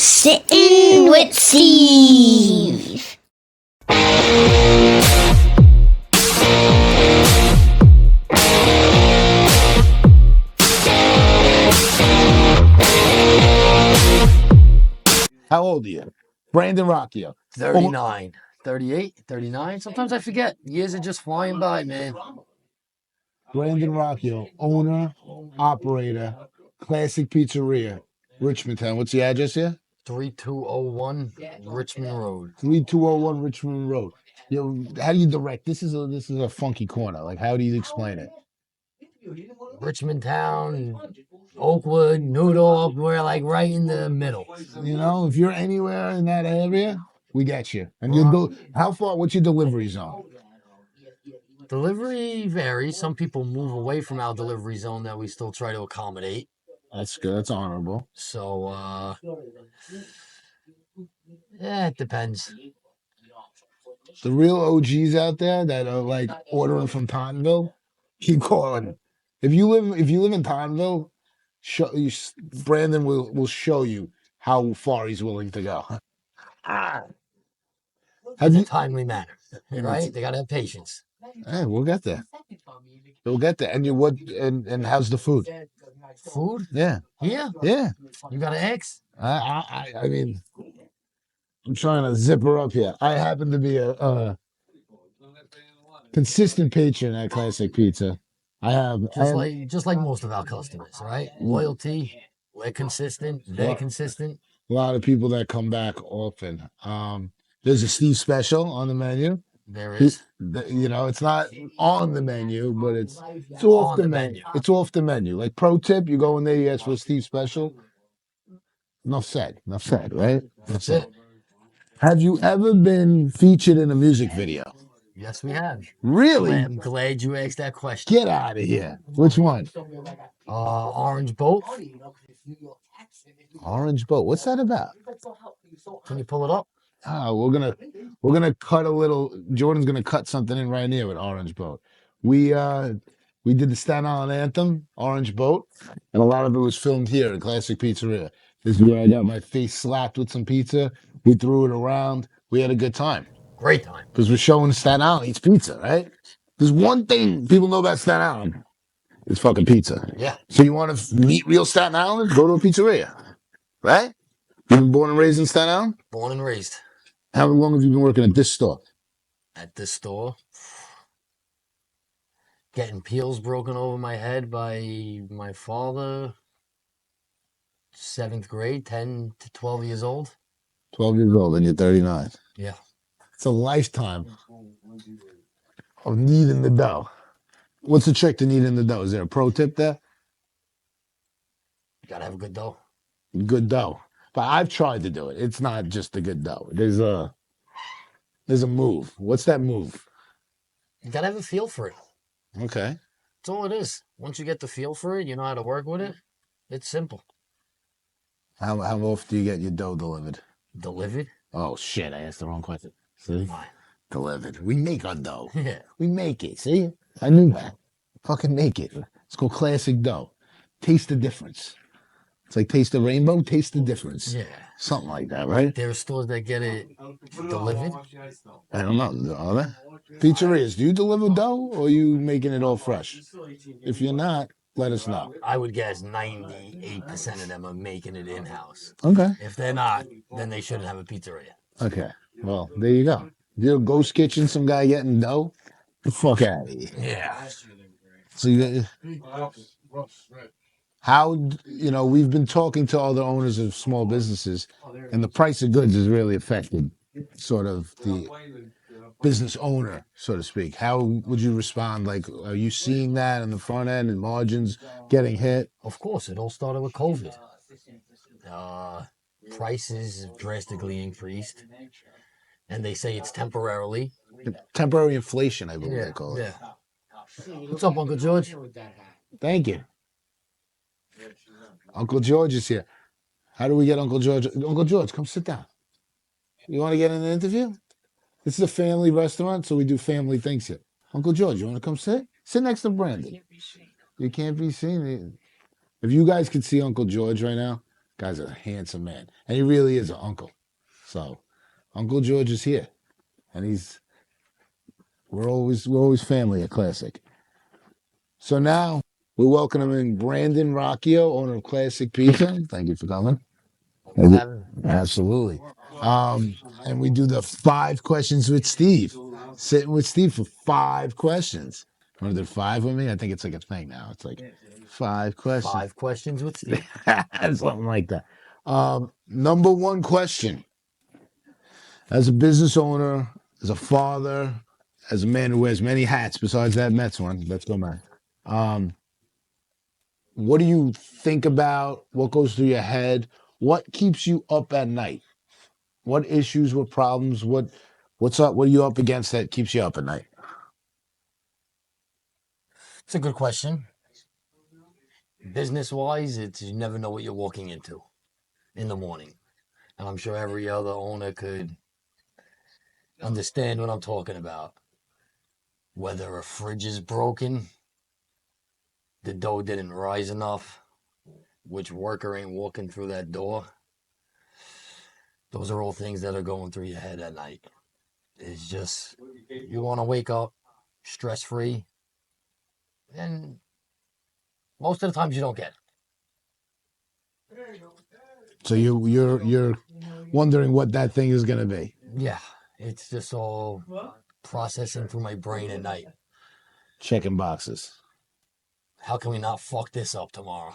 Sitting with Steve. How old are you? Brandon Rocchio. 39, 38, 39. Sometimes I forget. Years are just flying by, man. Brandon Rocchio, owner, operator, Classic Pizzeria, Richmond Town. What's the address here? 3201 Richmond Road. 3201 Richmond Road. Yo, how do you direct? This is a funky corner. Like, how do you explain it? Richmond Town, Oakwood, Newdorf, we're like right in the middle. You know, if you're anywhere in that area, we got you. And you go. How far? What's your delivery zone? Delivery varies. Some people move away from our delivery zone that we still try to accommodate. That's good. That's honorable. So, yeah, it depends. The real OGs out there that are like ordering from Tottenville, keep calling. If you live in Tottenville, Brandon will show you how far he's willing to go. In a timely manner, right? They gotta have patience. Hey, we'll get there. We'll get there. And and how's the food? Food? Yeah. Yeah. Yeah. You got an ex? I mean, I'm trying to zip her up here. I happen to be a consistent patron at Classic Pizza. Just like most of our customers, right? Loyalty, we're consistent, they're consistent. A lot of people that come back often. There's a Steve special on the menu. There is. You know, it's not on the menu, but it's off the menu. It's off the menu. Like pro tip, you go in there, you ask for a Steve special. Enough said, right? That's it. Have you ever been featured in a music video? Yes, we have. Really? I'm glad you asked that question. Get out of here. Which one? Orange Boat. Orange Boat. What's that about? Can you pull it up? We're gonna cut a little. Jordan's gonna cut something in right here with Orange Boat. We did the Staten Island Anthem, Orange Boat, and a lot of it was filmed here at Classic Pizzeria. This is where I got my face slapped with some pizza. We threw it around. We had a good time. Great time. Because we're showing Staten Island eats pizza, right? There's one thing people know about Staten Island. It's fucking pizza. Yeah. So you want to meet real Staten Island? Go to a pizzeria, right? You been born and raised in Staten Island? Born and raised. How long have you been working at this store? At this store? Getting peels broken over my head by my father. 7th grade, 10 to 12 years old. 12 years old and you're 39. Yeah. It's a lifetime of kneading the dough. What's the trick to kneading the dough? Is there a pro tip there? You gotta have a good dough. Good dough. But I've tried to do it. It's not just a good dough. There's a move. What's that move? You gotta have a feel for it. Okay. That's all it is. Once you get the feel for it, you know how to work with it. It's simple. How often do you get your dough delivered? Delivered? Oh shit! I asked the wrong question. See? Fine. Delivered. We make our dough. Yeah. We make it. See? I knew that. Fucking make it. It's called classic dough. Taste the difference. It's like taste the rainbow, taste the difference. Yeah. Something like that, right? There are stores that get it delivered. I don't know. Are there? Pizzerias, do you deliver dough or are you making it all fresh? If you're not, let us know. I would guess 98% of them are making it in-house. Okay. If they're not, then they shouldn't have a pizzeria. Okay. Well, there you go. You're a ghost kitchen, some guy getting dough? The fuck out of here. Yeah. So we've been talking to other owners of small businesses, and the price of goods has really affected sort of the business owner, so to speak. How would you respond? Like, are you seeing that in the front end and margins getting hit? Of course, it all started with COVID. Prices have drastically increased, and they say it's temporarily. Temporary inflation, I believe they call it. Yeah. What's up, Uncle George? Thank you. Uncle George is here. How do we get Uncle George? Uncle George, come sit down. You want to get in an interview? This is a family restaurant, so we do family things here. Uncle George, you want to come sit? Sit next to Brandon. You can't be seen. If you guys could see Uncle George right now, Guy's a handsome man, and he really is an uncle. So, Uncle George is here, and we're always family at Classic. So now we're welcoming Brandon Rocchio, owner of Classic Pizza. Thank you for coming. For having me. Absolutely. And we do the 5 questions with Steve. Sitting with Steve for 5 questions. Want to do 5 with me? I think it's like a thing now. It's like 5 questions. 5 questions with Steve. Something like that. Number 1 question. As a business owner, as a father, as a man who wears many hats besides that Mets one, let's go, man. What do you think about? What goes through your head? What keeps you up at night? What issues, what problems, what's up? What are you up against that keeps you up at night? It's a good question. Business-wise, it's you never know what you're walking into in the morning. And I'm sure every other owner could understand what I'm talking about. Whether a fridge is broken, the dough didn't rise enough, which worker ain't walking through that door. Those are all things that are going through your head at night. It's just, you want to wake up stress-free, and most of the times you don't get it. So you're wondering what that thing is gonna be. Yeah, it's just all processing through my brain at night. Checking boxes. How can we not fuck this up tomorrow?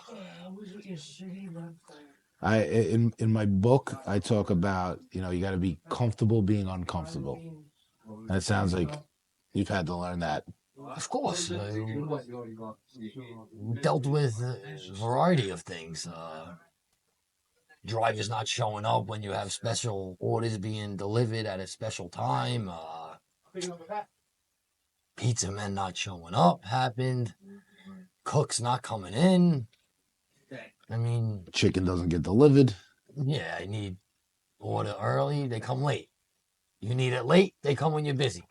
In my book I talk about, you got to be comfortable being uncomfortable. And it sounds like you've had to learn that. Of course, dealt with a variety of things. Drivers not showing up when you have special orders being delivered at a special time. Pizza men not showing up happened. Cooks not coming in. I mean, Chicken doesn't get delivered. yeah, I need order early. They come late. You need it late. They come when you're busy.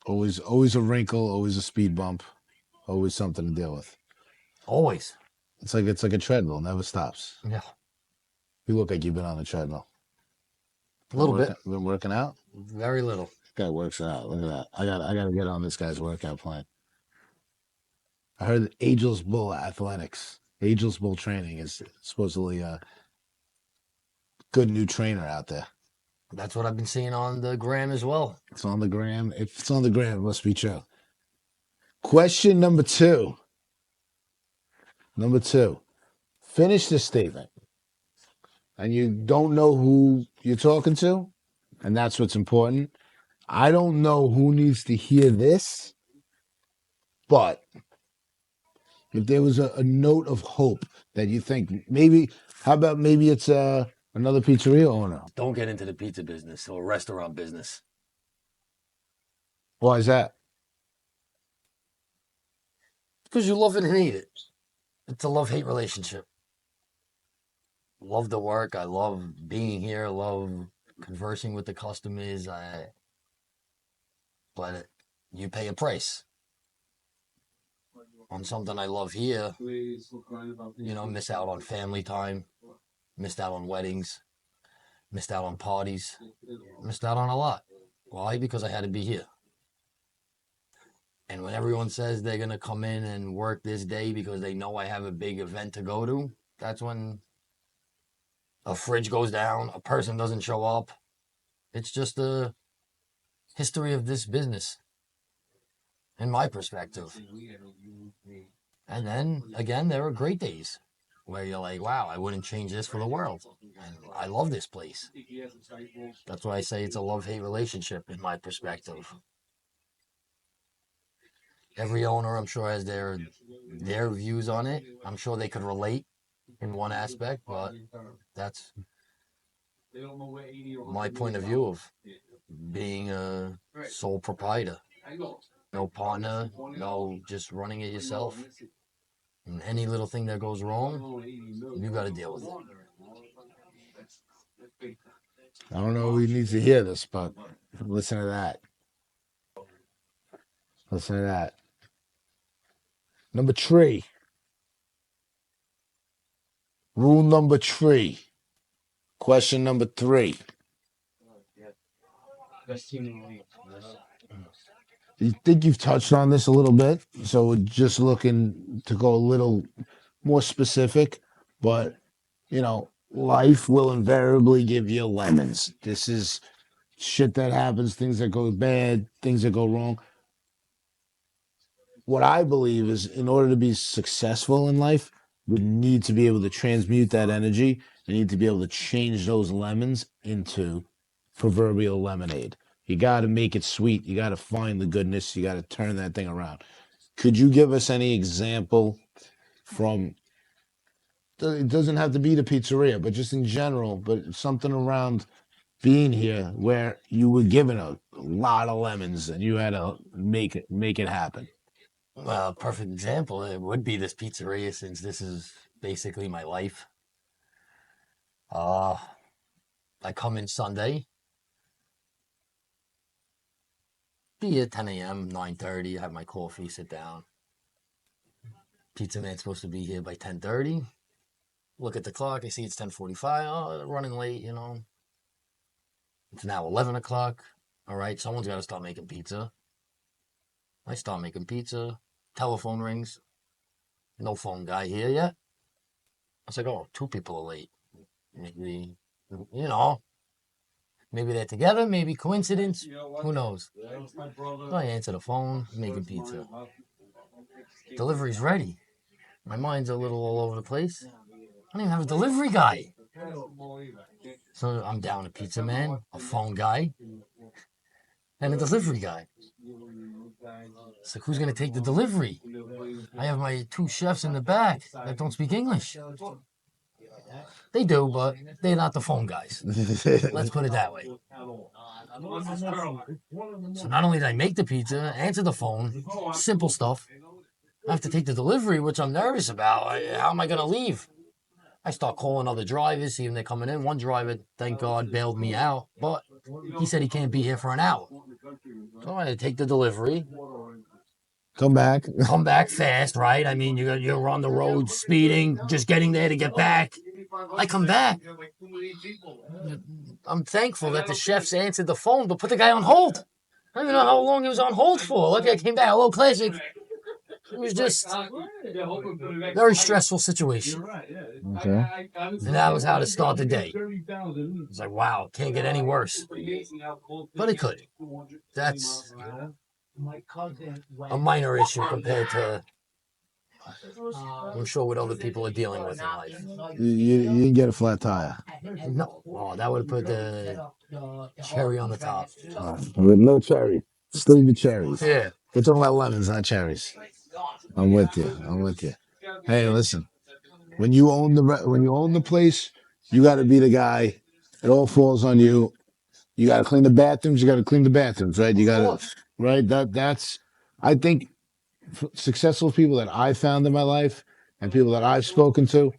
Always a wrinkle. Always a speed bump. Always something to deal with. Always. It's like a treadmill. Never stops. Yeah. You look like you've been on a treadmill. A little bit. Been working out? Very little. This guy works out. Look at that. I gotta get on this guy's workout plan. I heard that Ageless Bull Athletics, Ageless Bull Training is supposedly a good new trainer out there. That's what I've been seeing on the gram as well. It's on the gram. If it's on the gram, it must be true. Question number 2. Finish this statement. And you don't know who you're talking to, and that's what's important. I don't know who needs to hear this, but if there was a note of hope that you think how about maybe it's another pizzeria owner? Don't get into the pizza business or restaurant business. Why is that? Because you love it and hate it. It's a love-hate relationship. Love the work. I love being here. Love conversing with the customers. But you pay a price on something I love here. Miss out on family time, missed out on weddings, missed out on parties, missed out on a lot. Why? Because I had to be here. And when everyone says they're going to come in and work this day because they know I have a big event to go to, that's when a fridge goes down, a person doesn't show up. It's just the history of this business, in my perspective. And then, again, there are great days where you're like, wow, I wouldn't change this for the world. And I love this place. That's why I say it's a love-hate relationship, in my perspective. Every owner, I'm sure, has their views on it. I'm sure they could relate in one aspect, but that's my point of view of being a sole proprietor. No partner, no just running it yourself. And any little thing that goes wrong, you got to deal with it. I don't know who needs to hear this, but listen to that. Listen to that. Number 3. Rule number 3. Question number 3. You think you've touched on this a little bit, so we're just looking to go a little more specific, but life will invariably give you lemons. This is shit that happens, things that go bad, things that go wrong. What I believe is in order to be successful in life, you need to be able to transmute that energy. You need to be able to change those lemons into proverbial lemonade. You got to make it sweet. You got to find the goodness. You got to turn that thing around. Could you give us any example from, it doesn't have to be the pizzeria, but just in general, but something around being here where you were given a lot of lemons and you had to make it happen? Well, perfect example, it would be this pizzeria, since this is basically my life. I come in Sunday, be at 10 a.m., 9:30, have my coffee, sit down. Pizza man's supposed to be here by 10:30. Look at the clock, I see it's 10:45. Oh, running late, It's now 11 o'clock. All right, someone's got to start making pizza. I start making pizza. Telephone rings. No phone guy here yet. I was like, oh, 2 people are late. Maybe, maybe they're together. Maybe coincidence. Who knows? So I answer the phone, making pizza. Delivery's ready. My mind's a little all over the place. I don't even have a delivery guy. So I'm down a pizza man, a phone guy, and a delivery guy. It's like, who's going to take the delivery? I have my 2 chefs in the back that don't speak English. They do, but they're not the phone guys. Let's put it that way. So not only did I make the pizza, answer the phone, simple stuff, I have to take the delivery, which I'm nervous about. How am I going to leave? I start calling other drivers, see if they're coming in. One driver, thank God, bailed me out, but he said he can't be here for an hour. So I take the delivery. Come back Fast, right? I mean, you're on the road speeding, just getting there to get back. I come back. I'm thankful that the chefs answered the phone, but put the guy on hold. I don't even know how long he was on hold for. Look, I came back. Hello, classic. It was just a very stressful situation. Okay. And that was how to start the day. It's like, wow, can't get any worse. But it could. That's a minor issue compared to, I'm sure, what other people are dealing with in life. You didn't get a flat tire. No. Oh, that would have put the cherry on the top. With no cherry. Still the cherries. Yeah. We're talking about lemons, not cherries. I'm with you. Hey, listen. When you own the place, you got to be the guy. It all falls on you. You got to clean the bathrooms. You got to clean the bathrooms, right? You got to, right? That's. I think successful people that I found in my life and people that I've spoken to,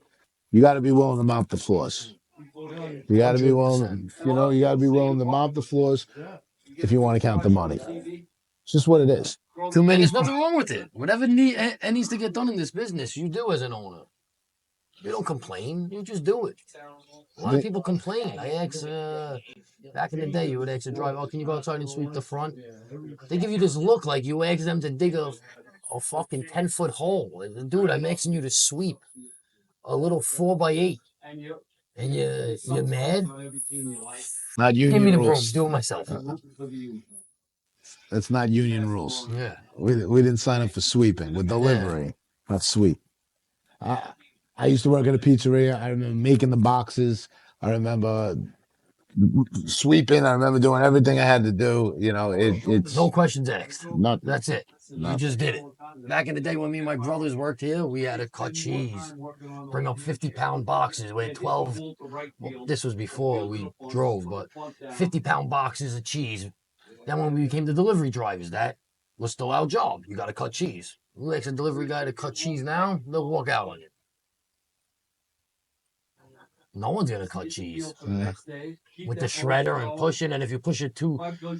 you got to be willing to mop the floors. You got to be willing. You got to be willing to mop the floors if you want to count the money. It's just what it is. Too many. There's nothing wrong with it. Whatever needs to get done in this business, you do as an owner. You don't complain. You just do it. A lot of people complain. I ask, back in the day, you would ask a driver, oh, can you go outside and sweep the front? They give you this look like you ask them to dig a fucking 10-foot hole. Dude, I'm asking you to sweep a little 4x8. And you're mad? Not union Give me the rules. broom. Do it myself. That's not union rules. Yeah. We didn't sign up for sweeping. We're delivering, not sweep. I used to work at a pizzeria. I remember making the boxes. I remember sweeping. I remember doing everything I had to do. It's no questions asked. Nothing. That's it. You just did it. Back in the day when me and my brothers worked here, we had to cut cheese, bring up 50-pound boxes with 12. Well, this was before we drove, but 50-pound boxes of cheese. Then when we became the delivery drivers, that was still our job. You got to cut cheese. Who asks a delivery guy to cut cheese now? They'll walk out on you. No one's gonna cut cheese with the shredder and push it. And if you push it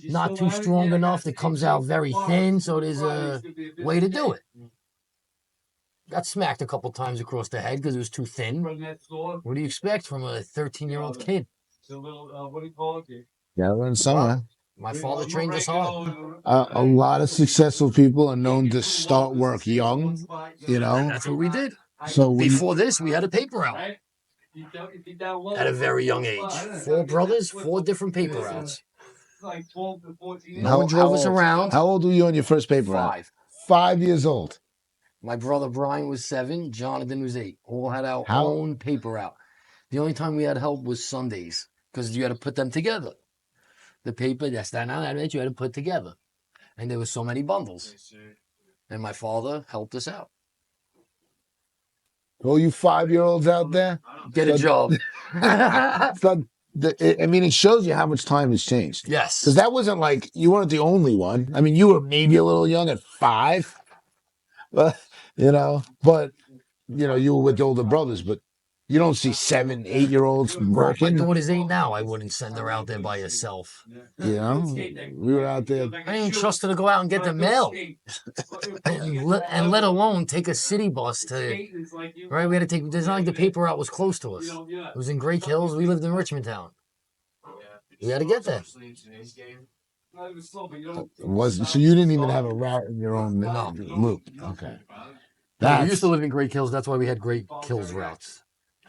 not too strong enough, it comes out very thin. So there's a way to do it. got smacked a couple times across the head because it was too thin. What do you expect from a 13-year-old kid? Yeah, learn somewhere. My father trained us hard. A lot of successful people are known to start work young, you know. That's what we did. So Before this, we had a paper route at a very young age. 4 brothers, 4 different paper routes. No one drove us around. How old were you on your first paper route? 5. 5 years old. My brother Brian was 7. Jonathan was 8. All had our own paper route. The only time we had help was Sundays because you had to put them together. The paper, that's Staten Island Anthem, you had to put together. And there was so many bundles. And my father helped us out. All you 5-year-olds out there, Get a job. I mean, it shows you how much time has changed. Yes. Because that wasn't like, you weren't the only one. I mean, you were maybe a little young at 5. But, you were with the older brothers, but you don't see 7, 8-year-olds working. My daughter's 8 now. I wouldn't send her out there by herself. You know, we were out there. I didn't trust her to go out and get the mail. and let alone take a city bus to, right? We had to take, it's not like the paper route was close to us. It was in Great Hills. We lived in Richmond town. We had to get there. So you didn't even have a route in your own loop. Okay. We used to live in Great Hills. That's why we had Great Hills routes.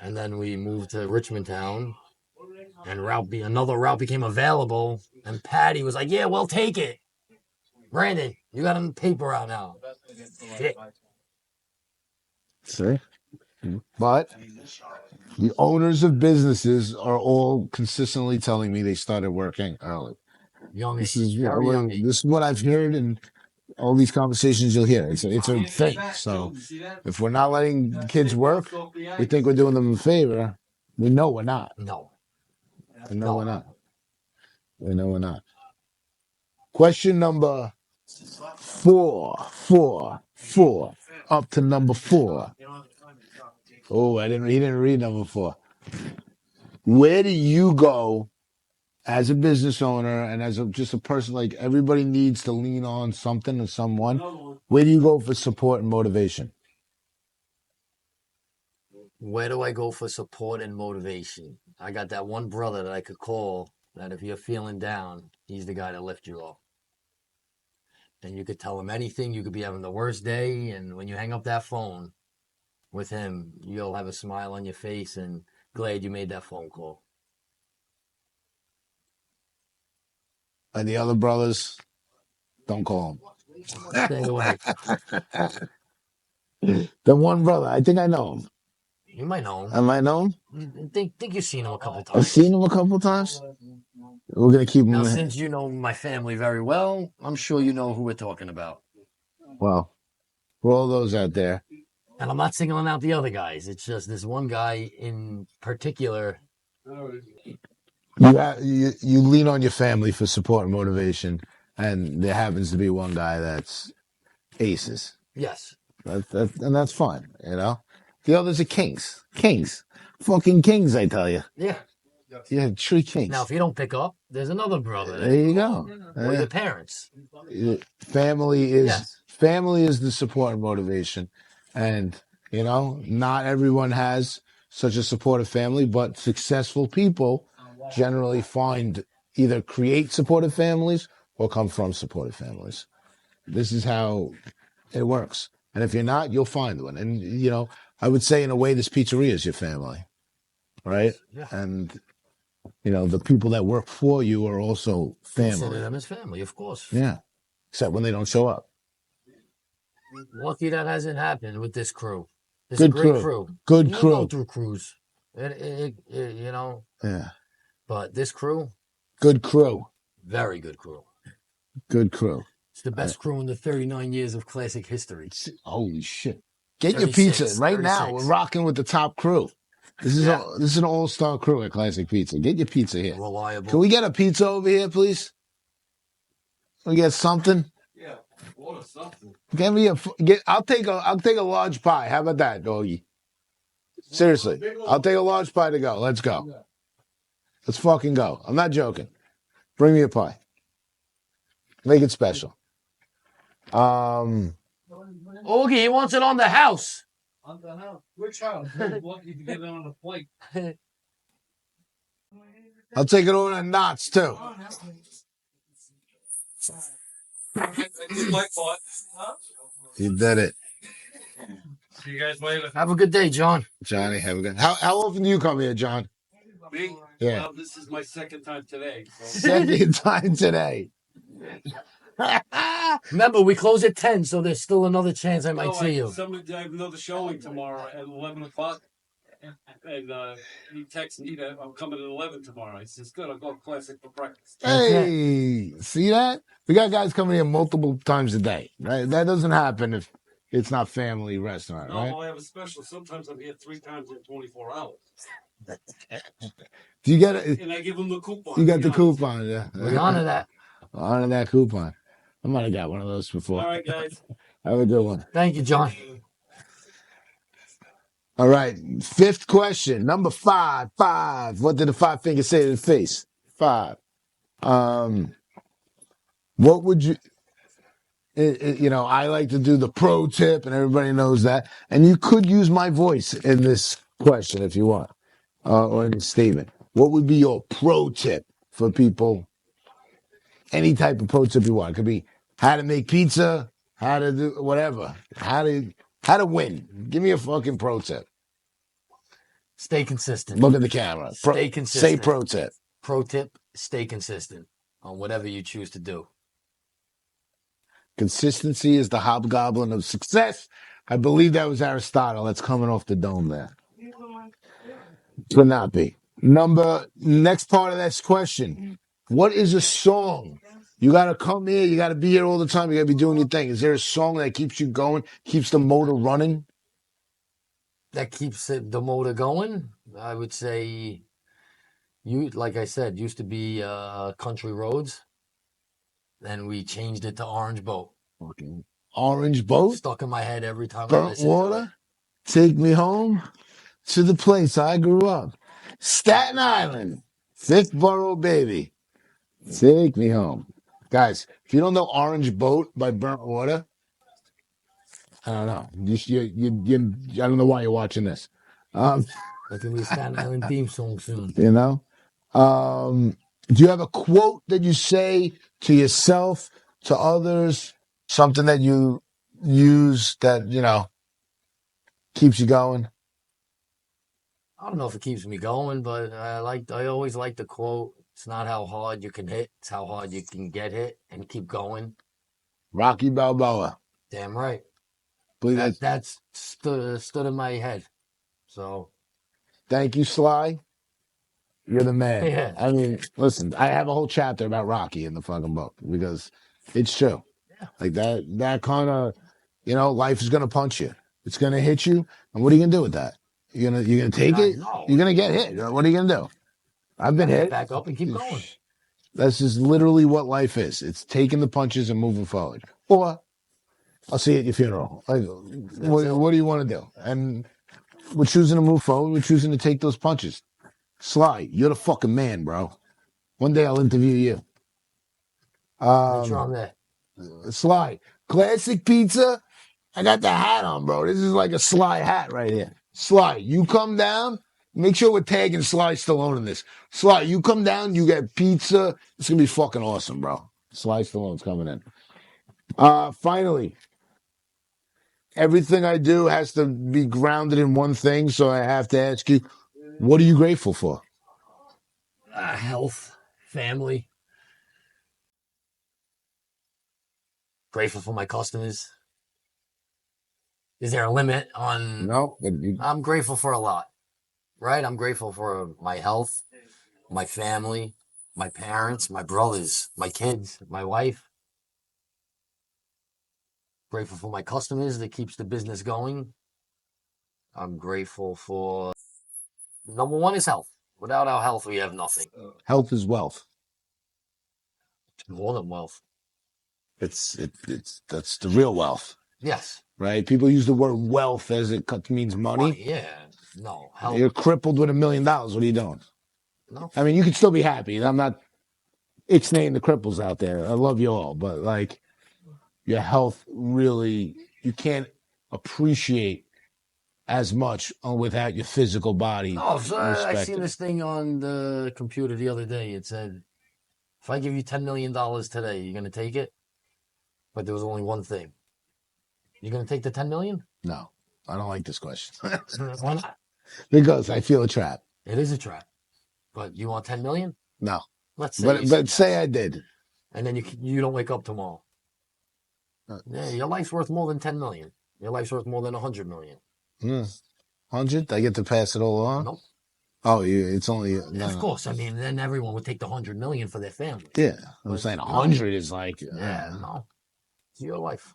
And then we moved to Richmond town, and another route became available. And Patty was like, "Yeah, we'll take it. Brandon, you got a paper route now." Shit. See? But the owners of businesses are all consistently telling me they started working early. This is what I've heard in all these conversations you'll hear. It's a thing. So if we're not letting kids work, we think we're doing them a favor. We know we're not. No. We know we're not. We know we're not. Question number 4. Up to number 4. Oh, he didn't read number 4. Where do you go as a business owner and as just a person, like everybody needs to lean on something or someone? Where do you go for support and motivation? Where do I go for support and motivation? I got that one brother that I could call that if you're feeling down, he's the guy to lift you up. And you could tell him anything. You could be having the worst day, and when you hang up that phone with him, you'll have a smile on your face and glad you made that phone call. And the other brothers, don't call them. Stay away. The one brother, I think I know him. You might know him. I might know him. I think you've seen him a couple times. I've seen him a couple times. We're going to keep him. Now, since you know my family very well, I'm sure you know who we're talking about. Well, for all those out there. And I'm not singling out the other guys. It's just this one guy in particular. You lean on your family for support and motivation, and there happens to be one guy that's aces. Yes. And that's fine, you know? The others are kings. Kings. Fucking kings, I tell you. Yeah. Yeah, true kings. Now, if you don't pick up, there's another brother. There you go. Or your parents. Family is the support and motivation. And, not everyone has such a supportive family, but successful people generally either create supportive families or come from supportive families. This is how it works. And if you're not, you'll find one. And, I would say in a way, this pizzeria is your family, right? Yeah. And, the people that work for you are also family. Consider them as family, of course. Yeah. Except when they don't show up. Lucky that hasn't happened with this crew. It's Good a great crew. Good you crew. Go through crews. Yeah. But this crew. Good crew. Very good crew. Good crew. It's the best crew in the 39 years of classic history. Holy shit. Get your pizza. Right 36. Now, we're rocking with the top crew. This is an all-star crew at Classic Pizza. Get your pizza here. Reliable. Can we get a pizza over here, please? Can we get something? Yeah, order something. I'll take a large pie. How about that, doggy? Seriously, I'll take a large pie to go. Let's go. Let's fucking go. I'm not joking. Bring me a pie. Make it special. Oogie, he wants it on the house. On the house. Which house? I want you to get it on a plate. I'll take it over to Knott's too. I did my part. You did it, See you guys later. Have a good day, John. Johnny. Have a good. How often do you come here, John? Me? Yeah. Well, this is my second time today. So. Second time today. Remember, we close at 10, so there's still another chance I might see you. I have another showing tomorrow at 11 o'clock. And he texted me that I'm coming at 11 tomorrow. He says, good, I'll go classic for breakfast. Hey, see that? We got guys coming here multiple times a day, right? That doesn't happen if it's not family restaurant, No, right? I have a special. Sometimes I'm here 3 times in 24 hours. Do you get it? And I give them the coupon. You got the coupon, yeah. We honor that. Honor that coupon. I might have got one of those before. All right, guys. Have a good one. Thank you, John. All right. 5th question. Number 5. 5. What did the 5 fingers say to the face? 5. What would you... I like to do the pro tip, and everybody knows that. And you could use my voice in this question if you want, or in this statement. What would be your pro tip for people? Any type of pro tip you want. It could be how to make pizza, how to do whatever, how to win. Give me a fucking pro tip. Stay consistent. Look at the camera. Stay consistent. Say pro tip. Pro tip, stay consistent on whatever you choose to do. Consistency is the hobgoblin of success. I believe that was Aristotle. That's coming off the dome there. Could not be. Next part of this question. What is a song? You got to come here. You got to be here all the time. You got to be doing your thing. Is there a song that keeps you going, keeps the motor running? That keeps the motor going. I would say, like I said, used to be Country Roads. Then we changed it to Orange Boat. Okay. Orange Boat? Stuck in my head every time I Burnt listen water? to it. Take me home to the place I grew up. Staten Island. 5th borough, baby. Take me home. Guys, if you don't know Orange Boat by Burnt Water, I don't know. I don't know why you're watching this. That can be a Staten Island theme song soon. You know? Do you have a quote that you say to yourself, to others, something that you use that, keeps you going? I don't know if it keeps me going, but I always like the quote. It's not how hard you can hit, it's how hard you can get hit and keep going. Rocky Balboa. Damn right. Believe That's stood in my head. So thank you, Sly. You're the man. Yeah. I mean, listen, I have a whole chapter about Rocky in the fucking book because it's true. Yeah. Like that kind of, life is gonna punch you. It's gonna hit you, and what are you gonna do with that? You're gonna take it. No. You're gonna get hit. What are you gonna do? I've been hit. Back up and keep going. That's just literally what life is. It's taking the punches and moving forward. Or I'll see you at your funeral. Like, what do you want to do? And we're choosing to move forward. We're choosing to take those punches. Sly, you're the fucking man, bro. One day I'll interview you. Make sure I'm there. Sly, classic pizza. I got the hat on, bro. This is like a Sly hat right here. Sly, you come down. Make sure we're tagging Sly Stallone in this. Sly, you come down, you get pizza. It's going to be fucking awesome, bro. Sly Stallone's coming in. Finally, everything I do has to be grounded in one thing, so I have to ask you, what are you grateful for? Health, family. Grateful for my customers. Is there a limit on... No. I'm grateful for a lot, right? I'm grateful for my health, my family, my parents, my brothers, my kids, my wife. Grateful for my customers that keeps the business going. I'm grateful for... Number one is health. Without our health, we have nothing. Health is wealth. More than wealth. It's that's the real wealth. Yes. Right? People use the word wealth as it means money. Yeah. No. Health. You're crippled with $1 million. What are you doing? No. I mean, you can still be happy. I'm not ixnaying the cripples out there. I love you all. But, your health really, you can't appreciate as much without your physical body. No, so I respected. seen this thing on the computer the other day. It said, if I give you $10 million today, you're going to take it? But there was only one thing. You're going to take the 10 million? No, I don't like this question. Why not? Because I feel a trap. It is a trap. But you want 10 million? No. Let's say. But say I did. And then you don't wake up tomorrow. Uh, Yeah, your life's worth more than 10 million. Your life's worth more than 100 million. 100? I get to pass it all on? Nope. Oh, it's only... No, of course. I mean, then everyone would take the 100 million for their family. Yeah. I'm saying 100 is like... Yeah, no. It's your life.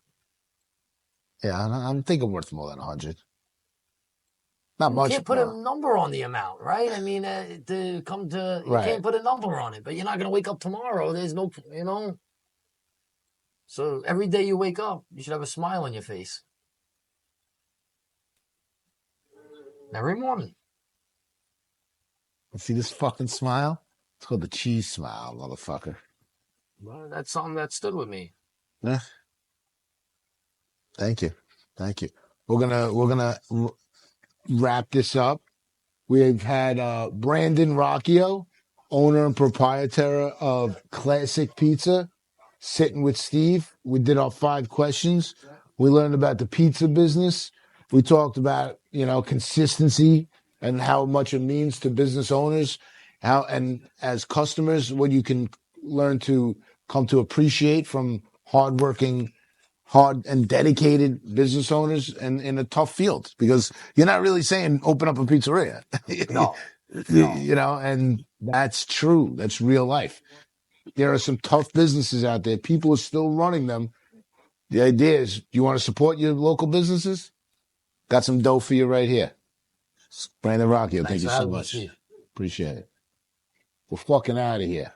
Yeah, I'm thinking worth more than 100. Not much. You can't put a number on the amount, right? I mean, to come to... You can't put a number on it, but you're not going to wake up tomorrow. There's no... You know... So every day you wake up, you should have a smile on your face. Every morning. See this fucking smile? It's called the cheese smile, motherfucker. Well, that's something that stood with me. Yeah. Thank you. We're gonna wrap this up. We've had Brandon Rocchio, owner and proprietor of Classic Pizza, sitting with Steve. We did our 5 questions. We learned about the pizza business. We talked about, consistency and how much it means to business owners, and as customers, what you can learn to come to appreciate from hard and dedicated business owners in a tough field, because you're not really saying open up a pizzeria. No. And that's true. That's real life. There are some tough businesses out there. People are still running them. The idea is, do you want to support your local businesses? Got some dough for you right here. Brandon Rocchio, thank you so much. Appreciate it. We're fucking out of here.